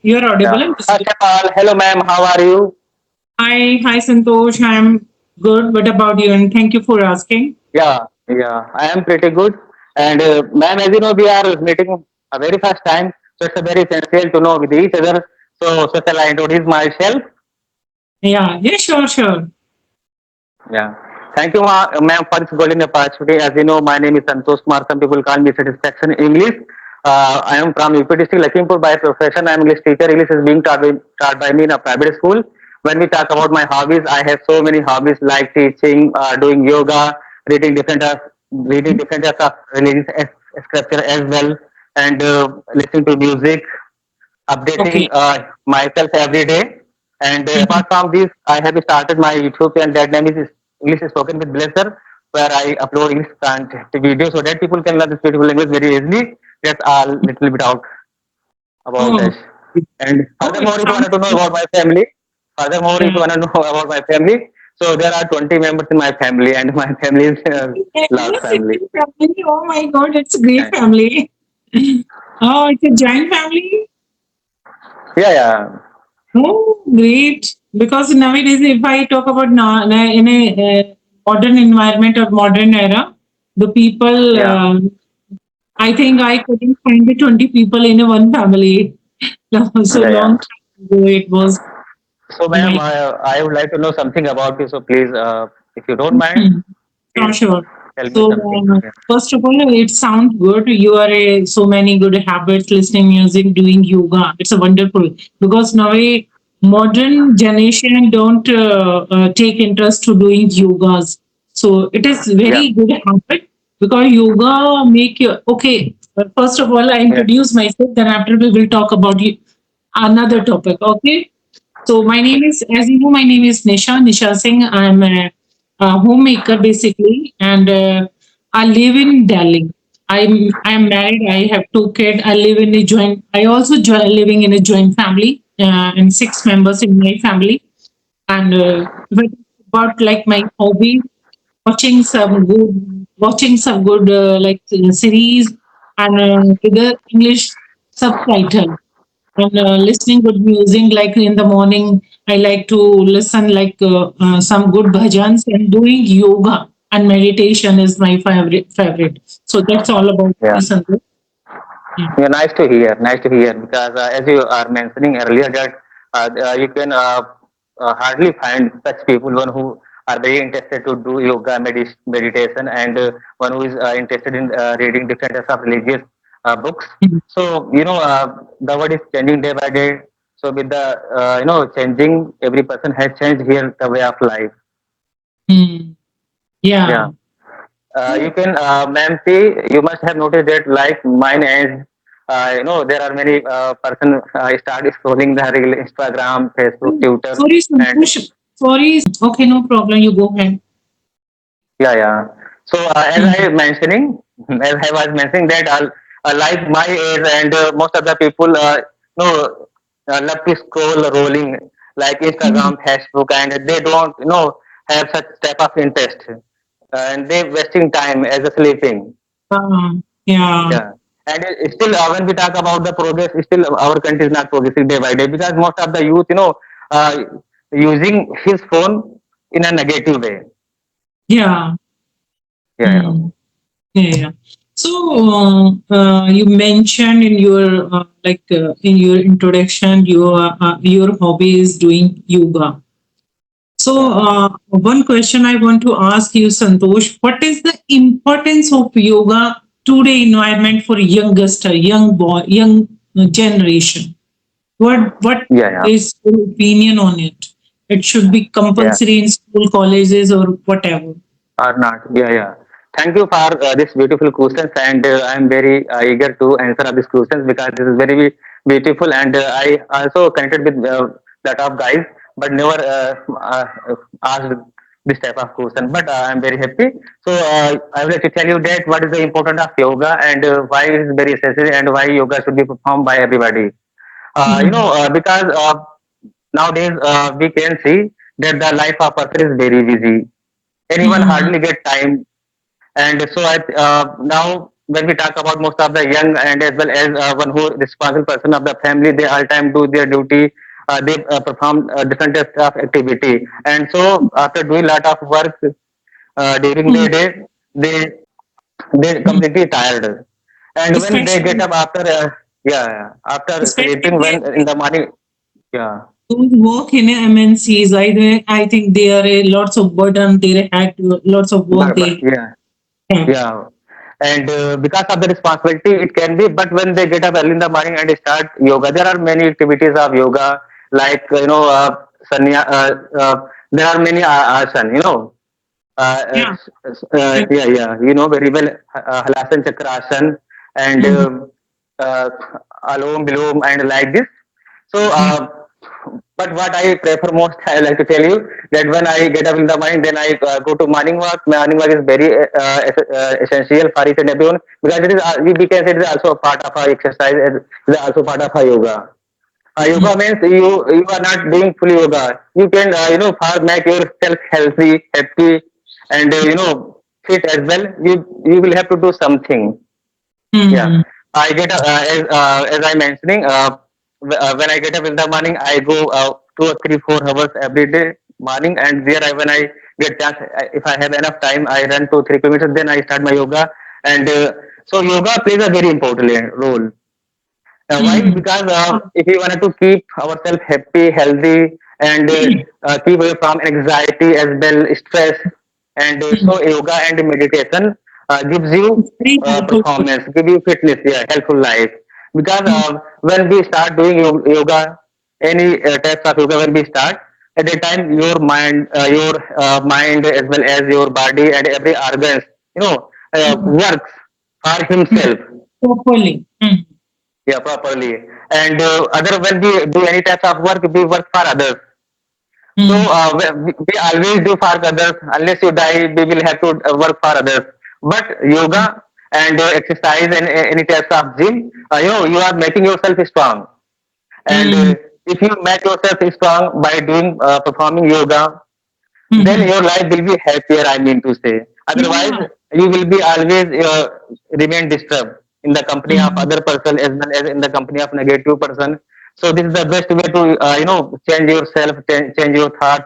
You're audible Yeah. and visible. Shapal, hello ma'am, how are you? Hi, Santosh. I'm good. What about you? And thank you for asking. Yeah, I am pretty good. And ma'am, as you know, we are meeting a very first time, so it's a very essential to know with each other. So shall I introduce myself? Yeah, sure. Yeah. Thank you, ma'am, for this golden opportunity. As you know, my name is Santosh Kumar. Some people call me Satisfaction English. I am from UP district, Lakhimpur by profession. I am English teacher. English is being taught by me in a private school. When we talk about my hobbies, I have so many hobbies like teaching, doing yoga, reading different types of religious scripture as well, and listening to music, updating Okay. myself every day. And Mhm. apart from this, I have started my YouTube channel that name is English Spoken with Blesser, where I upload English content videos so that people can learn this beautiful language very easily. That's a little bit out about Oh, this. And it furthermore, if you sounds wanted to know good. about my family, furthermore, if Yeah. you want to know about my family, so there are 20 members in my family, and my family is a large Yes, it's family. a family. Oh my God, it's a great family. Oh, it's a giant family. Yeah, yeah, Oh, great. Because nowadays, if I talk about now in a modern environment or modern era, the people, yeah. I think I couldn't find the 20 people in a one family. So Yeah, yeah. long time ago it was So, in ma'am, my. I would like to know something about you. So, please, if you don't mind, Mhm. please Sure. tell me So, something. Yeah, first of all, it sounds good. You are so many good habits, listening music, doing yoga. It's a wonderful because now a modern generation don't take interest to doing yogas. So it is yeah, very good habit because yoga make you okay. First of all, I yeah, introduce myself. Then after we will talk about another topic. Okay. So my name is, as you know, my name is Nisha Singh. I'm a homemaker basically, and I live in Delhi. I'm married. I have two kids. I live in a joint. I also living in a joint family, and six members in my family. And but about like my hobby, watching some good like series and either English subtitle and listening good music like in the morning I like to listen like some good bhajans and doing yoga and meditation is my favorite so that's all about yeah. me Sandeep. Yeah. Yeah, nice to hear. Nice to hear because as you are mentioning earlier that you can hardly find such people one who are very interested to do yoga meditation and one who is interested in reading different types of religious books. Mhm. So the world is changing day by day. So with the changing, every person has changed here the way of life. Mm. Yeah. Yeah. You So, can, ma'am, see, you must have noticed that like mine age, there are many person start scrolling the real Instagram, Facebook, Twitter, sorry and Santosh, sorry okay no problem you go ahead. yeah, yeah. So Mm. as I was mentioning that like my age and most of the people, love to scroll rolling like Mm. Instagram, Facebook, and they don't, have such type of interest, and they wasting time as a sleeping. Yeah. Yeah. And still, when we talk about the progress, still our country is not progressing day by day because most of the youth, uh, using his phone in a negative way. Yeah. Yeah, yeah, Mm. Yeah. So you mentioned in your in your introduction, your hobby is doing yoga. So yeah. one question I want to ask you, Santosh, what is the importance of yoga today environment for youngster, young boy, young generation? What Yeah, yeah, is your opinion on it? It should be yeah, compulsory in school, colleges, or whatever. or not. Yeah, yeah. Thank you for this beautiful questions, and I am very eager to answer these questions because this is very beautiful, and I also connected with lot of guys, but never asked this type of question. But I am very happy. So I would like to tell you that what is the importance of yoga and why it is very essential and why yoga should be performed by everybody. Mhm. Because nowadays we can see that the life of person is very busy. Anyone Mhm. hardly get time, and so now when we talk about most of the young and as well as one who responsible person of the family, they all time do their duty. They perform different types of activity, and so after doing lot of work during the Mm, day, they they mm. completely tired. And when they get Especially, up after yeah, after especially sleeping, when in the morning, yeah, those who work in MNCs. I think there are lots of burden. They had lots of work but they yeah, have. yeah. And because of the responsibility, it can be. But when they get up early in the morning and start yoga, there are many activities of yoga, like there are many asan. Yeah. Yeah, yeah. You know very well, Halasan Chakrasana and Mm, uh, Alom Bilom and like this. So, mm, but what I prefer most, I like to tell you that when I get up in the morning, then I go to morning walk. Morning walk is very essential for each and everyone because it is, we can say it is also a part of our exercise. It is also part of our yoga. mm, Yoga means you are not doing full yoga. You can for make yourself healthy, happy, and fit as well. You will have to do something. Yeah, mm, I get as I mentioning when I get up in the morning, I go 2 or 3 4 hours every day morning, and there when I get chance, if I have enough time, I run 2 3 kilometers. Then I start my yoga, and so yoga plays a very important role. Why? mm, Because if we wanted to keep ourselves happy, healthy, and keep away from anxiety as well, stress, and mm. so yoga and meditation gives you It's very helpful. performance, give you fitness, yeah, helpful life. Because Mm, when we start doing yoga, any types of yoga, when we start, at the time your mind as well as your body and every organs, mm, works for mm. himself, Properly. Mm, yeah, properly. And other when we do any types of work, we work for others. So mm, we always do for others. Unless you die, we will have to work for others. But mm, yoga and exercise and any types of gym, you are making yourself strong. And mm, if you make yourself strong by doing performing yoga, then mhm. your life will be happier. I mean to say. Otherwise, Yeah. you will be always remain disturbed in the company of Mm, other person as well as in the company of negative person. So this is the best way to change yourself, change your thoughts,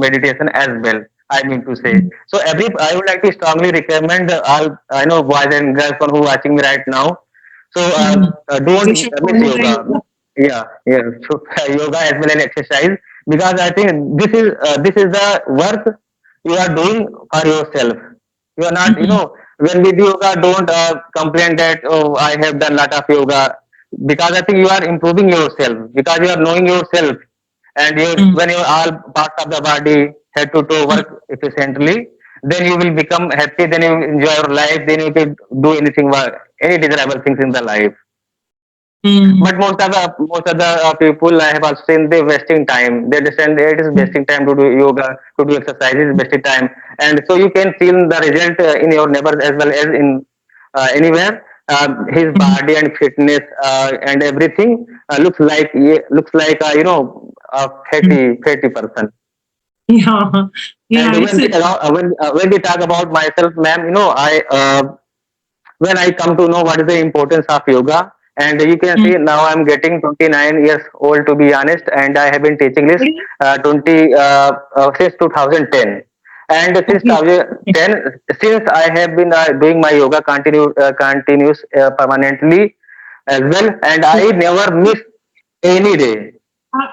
meditation as well. I mean to say. mm. So I would like to strongly recommend all I know boys and girls who are watching me right now. So Mhm. They don't should miss follow the yoga. yoga. Yeah, yeah. So yoga as well as exercise because I think this is the work you are doing for yourself. You are not, Mhm. when we do yoga, don't complain that oh I have done lot of yoga because I think you are improving yourself because you are knowing yourself and Mm, when your all parts of the body head to toe mm, work efficiently, then you will become happy. Then you will enjoy your life. Then you can do anything, any desirable things in the life. mm, But most of the people I have also seen they wasting time. They understand that it is mm, wasting time to do yoga, to do exercises, wasting time, and so you can see the result in your neighbors as well as in anywhere. His mm. body and fitness and everything looks like a Mm. fatty person. Yeah. And Yeah. It's a, when we talk about myself, ma'am, I when I come to know what is the importance of yoga. And you can mm. see now I'm getting 29 years old to be honest, and I have been teaching this Very- 20 since 2010. And since okay. 2010, since I have been doing my yoga continuous permanently as well, and I never miss any day.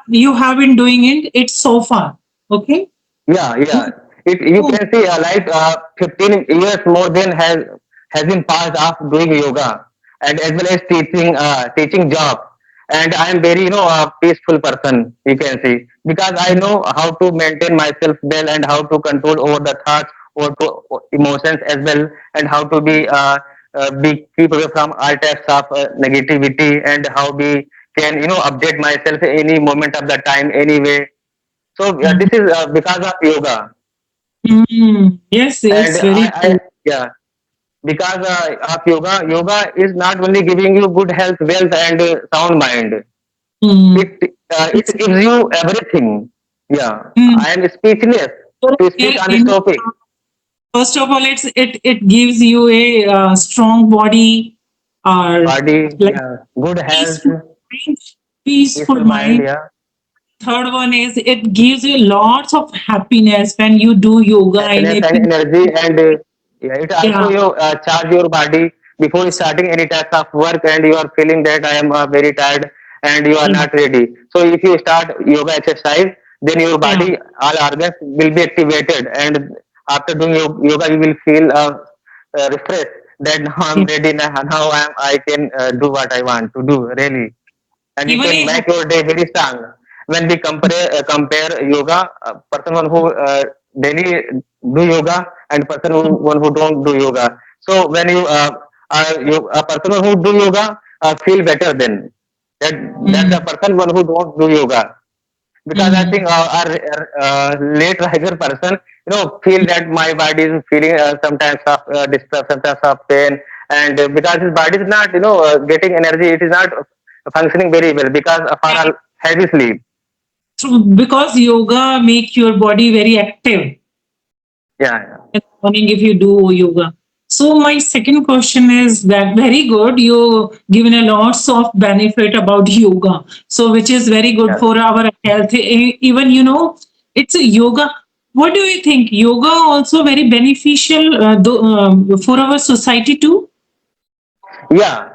You have been doing it. It's so far. Okay. Yeah, yeah. Good. You Oh, can see like 15 years more than has been passed of doing yoga and as well as teaching job. And I am very peaceful person. You can see because I know how to maintain myself well and how to control over the thoughts or to emotions as well and how to be keep away from all types of negativity and how we can update myself any moment of the time anyway. So mm, this is because of yoga, mm. Yes, and it's very I true. yeah, because of yoga. Yoga is not only giving you good health, wealth, and sound mind. Mm. It It's gives you everything. Yeah, mm. I am speechless So, to speak on this in topic. First of all, it gives you a strong body, or body, like yeah, good health, peaceful mind. Peaceful peaceful mind, mind. yeah, Third one is it gives you lots of happiness when you do yoga in happiness a and energy, and yeah, it also yeah. you charge your body before starting any type of work, and you are feeling that I am very tired and you are Yeah. not ready. So if you start yoga exercise, then your Yeah. body, all organs will be activated, and after doing yoga, you will feel refreshed. That now I'm Yeah. ready. Now I can do what I want to do really, and you Even can a make your day very strong. When we compare yoga, person one who daily do yoga and person who one who don't do yoga. So when a person who do yoga feel better than that the mm, person one who don't do yoga, because I think mm, our late riser person, feel that my body is feeling sometimes of distress, sometimes of pain, and because his body is not, getting energy, it is not functioning very well because of yeah. our heavy sleep. So because yoga make your body very active Yeah, yeah. in the morning if you do yoga. So my second question is that very good. You given a lots of benefit about yoga. So which is very good Yeah. for our health. Even it's a yoga. What do you think? Yoga also very beneficial for our society too. Yeah,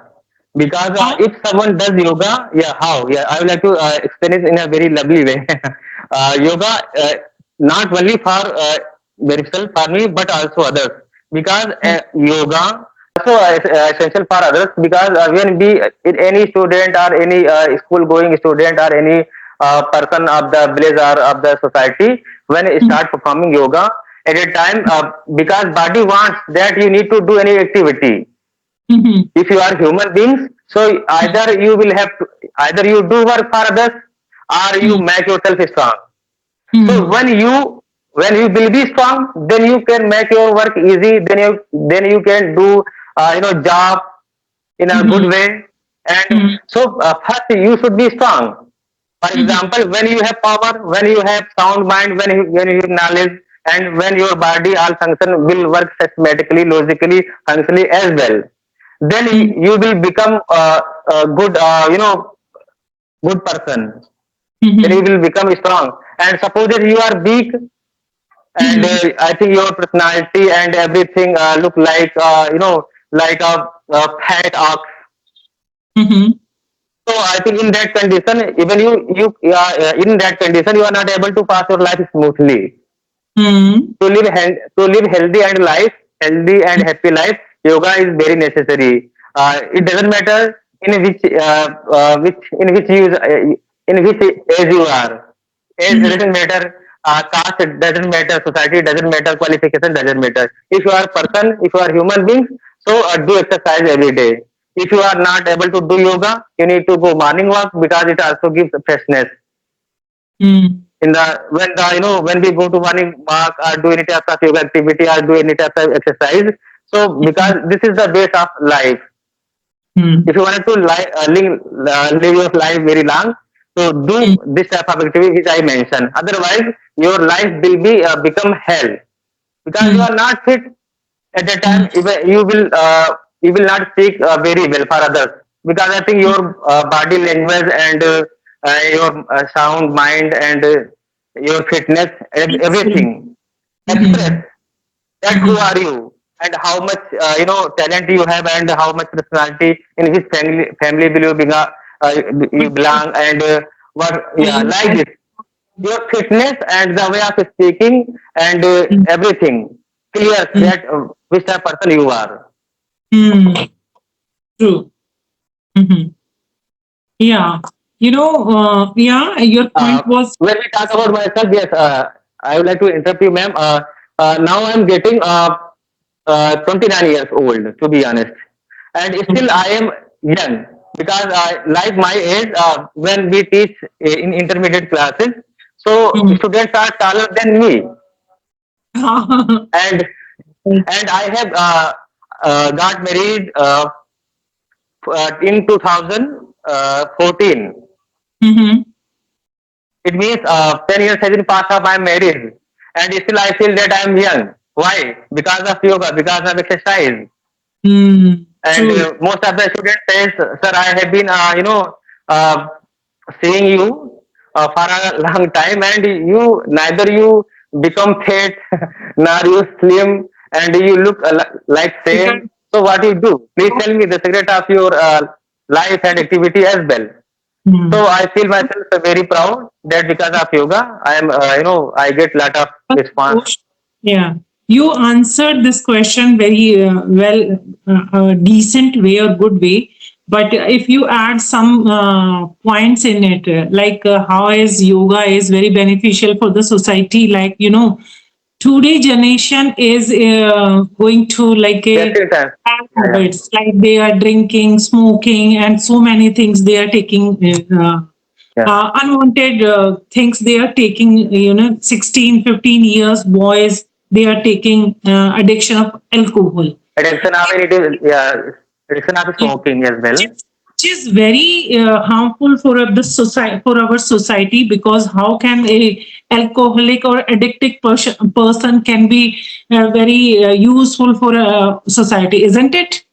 because How? if someone does yoga, yeah, how? Yeah, I would like to explain it in a very lovely way. Yoga, not only for beneficial for me, but also others. Because yoga also essential for others. Because when we, any student or any school going student or any person of the village or of the society, when it start performing yoga, at a time, because body wants that you need to do any activity. Mhm. If you are human beings, so either you will have to, either you do work for others or you Mhm. make yourself strong. So Mhm. when you will be strong, then you can make your work easy, then you can do job in a good Mhm. way. And Mhm. so first you should be strong. For Mhm. example, when you have power, when you have sound mind, when you have knowledge, and when your body all function will work systematically, logically, functionally as well, then Mhm. you will become a good, good person. Then you Mhm. will become strong. And suppose that you are weak, and Mhm. I think your personality and everything look like like a fat ox. Mhm. So I think in that condition, even in that condition, you are not able to pass your life smoothly. Mhm. To live healthy and healthy and happy life, yoga is very necessary. It doesn't matter in which age you are. Age Mhm. doesn't matter. Caste doesn't matter. Society doesn't matter. Qualification doesn't matter. If you are person, if you are human beings, so do exercise every day. If you are not able to do yoga, you need to go morning walk because it also gives freshness Mhm. in the when we go to morning walk or do any type of yoga activity or do any type of exercise. So because this is the base of life. If Mhm. you wanted to live your life very long, so do Mhm. this type of activity which I mentioned. Otherwise, your life will be become hell because you Mhm. are not fit at that time. Mhm. You will not speak very well for others because I think your body language and your sound mind and your fitness, Peaceful. everything express Mhm. that who Mhm. are you and how much talent you have and how much personality in which family will you belong, and what, yeah, Very like good. this, your fitness and the way of speaking and Mhm. everything clears that which type of person you are. Mhm. True. Mhm. Yeah. Yeah, your point was. When we talk about myself, yes, I would like to interrupt you, ma'am. Now I'm getting 29 years old, to be honest, and still I am young because like my age, when we teach in intermediate classes, so Mhm. students are taller than me, and I have got married in 2014. Mhm. It means 10 years has been passed up. I'm married, and still I feel that I'm young. Why? Because of yoga, because of exercise. And True. most of the students says, "Sir, I have been, uh, seeing you for a long time, and you neither you become fat, nor you slim, and you look like Because, same. So what you do? Please tell me the secret of your life and activity as well." hmm. So I feel myself very proud that because of yoga, I am, I get lot of But response. yeah, you answered this question very well, decent way or good way. But if you add some points in it, like how is yoga is very beneficial for the society, like today generation is going to like Yes, a it is. bad Yeah, yeah, habits, like they are drinking, smoking, and so many things they are taking. yeah. Unwanted things they are taking, 16, 15 years boys, they are taking addiction of alcohol, Addiction of it is, yeah, addiction of yeah, smoking as which well. is, which is very harmful for the society, for our society, because how can a alcoholic or addicted person can be very useful for a society, isn't it?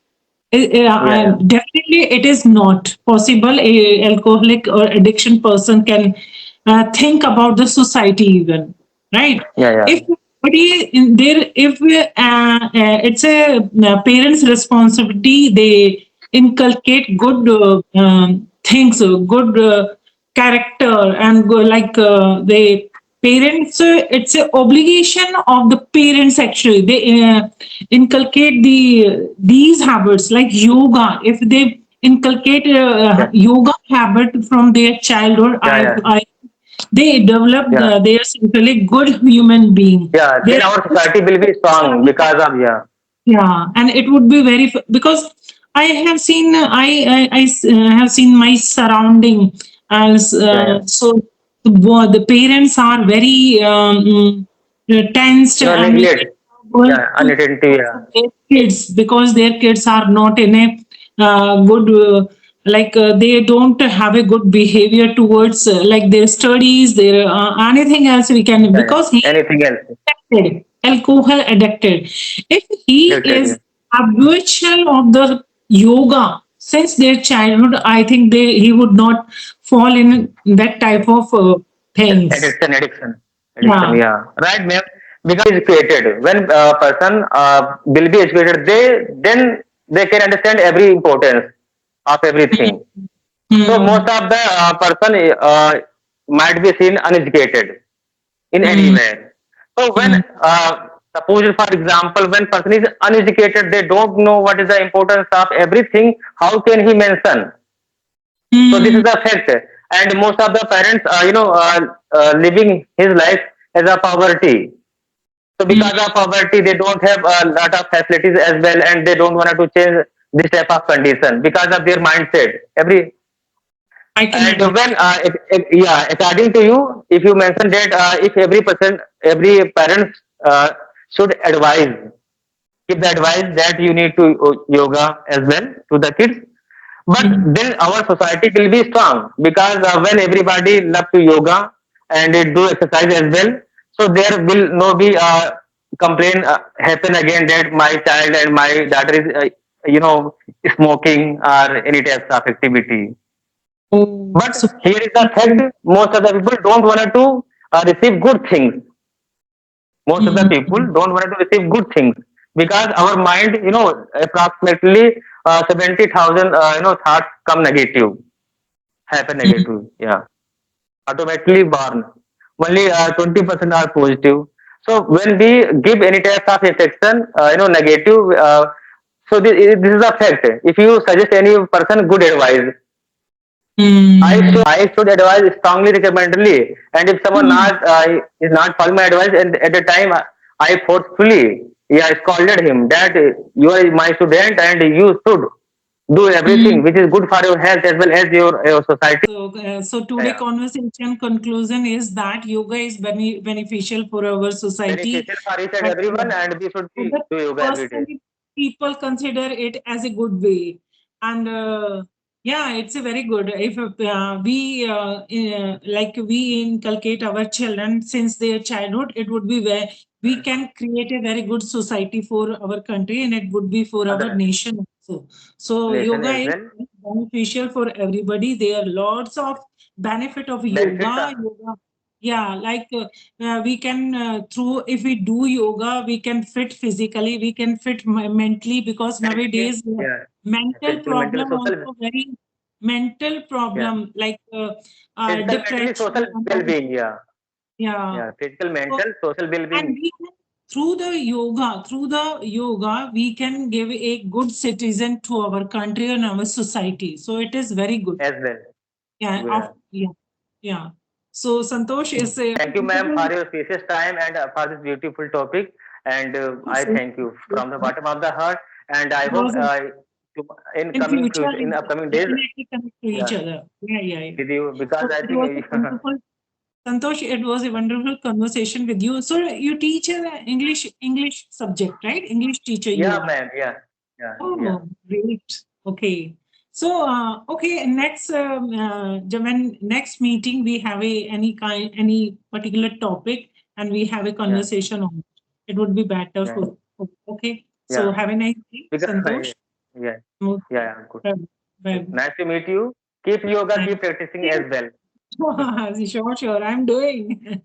Yeah, yeah, Definitely, it is not possible. A alcoholic or addiction person can think about the society even, right? yeah, yeah, If somebody in there, if it's a parents' responsibility, they inculcate good things, good character, and like they parents. It's a obligation of the parents. Actually, they inculcate these habits like yoga. If they inculcate yeah, yoga habit from their childhood, yeah, yeah, I they develop yeah. they are certainly good human being. Yeah, then Their our society will be strong because of, yeah, yeah, and it would be very because I have seen have seen my surrounding as yeah, yeah. so the parents are very tensed and very Neglect. able Yeah, to unattentive. care Yeah, for their kids because their kids are not in a good like they don't have a good behavior towards like their studies, their anything else we can, yeah, yeah. because he Anything else? addicted, alcohol addicted. If he Addicted. Yeah, is habitual of the yoga since their childhood, I think he would not fall in that type of things. addiction, addiction, addiction. Yeah. Yeah, right, ma'am. Because educated. When a person will be educated, then they can understand every importance of everything. So most Hmm. of the person might be seen uneducated in Hmm. anywhere. So when Hmm. suppose for example when person is uneducated, they don't know what is the importance of everything. How can he mention? So this is Hmm. the fact. And most of the parents, living his life as a poverty. So Hmm. because of poverty, they don't have a lot of facilities as well, and they don't want to change this type of condition because of their mindset. I can And agree. when, yeah, according to you, if you mention that if every person, every parents should advise, give the advice that you need to yoga as well to the kids, but Hmm. then our society will be strong because when everybody love to yoga and they do exercise as well, so there will no be complaint happen again that my child and my daughter is, smoking or any types of activity. Oh, so But here is the fact: most of the people don't want to receive good things. Most of the people hmm. don't want to receive good things because our mind, approximately 70,000, thoughts come negative, happen Hmm. negative. Yeah, automatically born. Only 20% are positive. So when we give any type of affection, negative. So this is a fact. If you suggest any person good advice, Hmm. I should advise strongly recommendedly. And if someone Hmm. not is not following my advice, and at the time I forcefully, yeah, scolded him that you are my student and you should do Hmm. everything which is good for your health as well as your society. So today Yeah. conversation conclusion is that yoga is beneficial for our society, Beneficial for each and but everyone, and we should be but do yoga every day. personally people consider it as a good way, and Yeah, it's a very good. If we inculcate our children since their childhood, it would be where we can create a very good society for our country, and it would be for our Other nation also. So nation yoga as is well. beneficial for everybody. There are lots of benefit of Benefits yoga. are Yoga, yeah, like we can through if we do yoga, we can fit physically, we can fit mentally because mentally, nowadays yeah, mental physical, mental, problem social, also very mental yeah, problem like physical, mentally, depression social and all. well-being, yeah, Yeah. yeah, physical, So, mental, social and well-being we can through the yoga we can give a good citizen to our country and our society, so it is very good. as well. Yeah, Yeah. yeah. So Santosh is a Thank you, ma'am, for your precious time and for this beautiful topic. And I thank you from the bottom of the heart. And I hope in in coming future future, we in upcoming days, definitely connect to each yeah, other. Yeah. with you because So I it think was a wonderful, Santosh, it was a wonderful conversation with you. So you teach English subject, right? English teacher you yeah, are. ma'am, yeah, yeah, yeah, Oh, great. Okay. So okay, next when next meeting we have any particular topic and we have a yeah, conversation on it. It would be better yeah, for okay. So yeah. have a nice day, Because Santosh. yeah, Okay. yeah, good. Bye. Good. Bye. Nice to meet you. Keep yoga, Nice. keep practicing as well. Sure, sure. I'm doing.